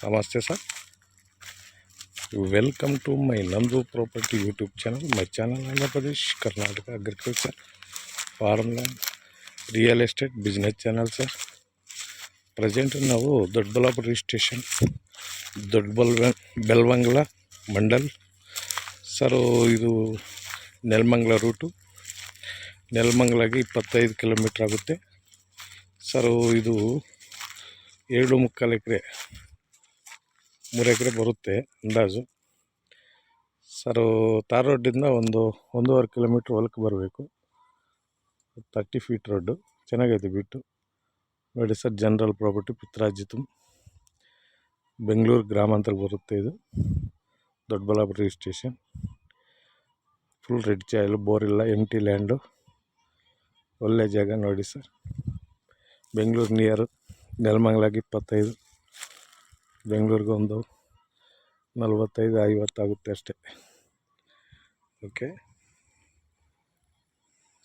ನಮಸ್ತೆ sir, welcome to my ನಂದು property YouTube channel. My channel Andhra Pradesh Karnataka agriculture farm land real estate business channel sir. Present ನಾವು Doddaballapura registration ಬೆಲ್ವಂಗ್ಲ Mandal sir. ಇದು Nelamangala route. ನೆಲಮಂಗಲಾಗೆ 25 kilometre ಆಗುತ್ತೆ sir. ಇದು 2.25 ಎಕರೆ 3 ಎಕರೆ ಬರುತ್ತೆ ಅಂದಾಜು ಸರ್. ತಾರ್ ರೋಡಿಂದ 1.5 ಕಿಲೋಮೀಟ್ರ್ ಹೊಲಕ್ಕೆ ಬರಬೇಕು. 30 ಫೀಟ್ ರೋಡು, ಚೆನ್ನಾಗೈತೆ ಬಿಟ್ಟು ನೋಡಿ ಸರ್. ಜನರಲ್ ಪ್ರಾಪರ್ಟಿ ಪಿತ್ರಾಜಿತು, ಬೆಂಗಳೂರು ಗ್ರಾಮಾಂತರ ಬರುತ್ತೆ. ಇದು ದೊಡ್ಡಬಳ್ಳಾಪುರ ರಿಜಿಸ್ಟ್ರೇಷನ್. ಫುಲ್ ರೆಡ್ ಚಾಯಿಲು, ಬೋರ್ ಇಲ್ಲ, ಎಂಟಿ ಲ್ಯಾಂಡು, ಒಳ್ಳೆ ಜಾಗ ನೋಡಿ ಸರ್. ಬೆಂಗಳೂರು ನಿಯರು, ನೆಲಮಂಗಲಾಗಿ 25, ಬೆಂಗಳೂರಿಗೆ ಒಂದು 45-50 ಆಗುತ್ತೆ ಅಷ್ಟೇ. ಓಕೆ.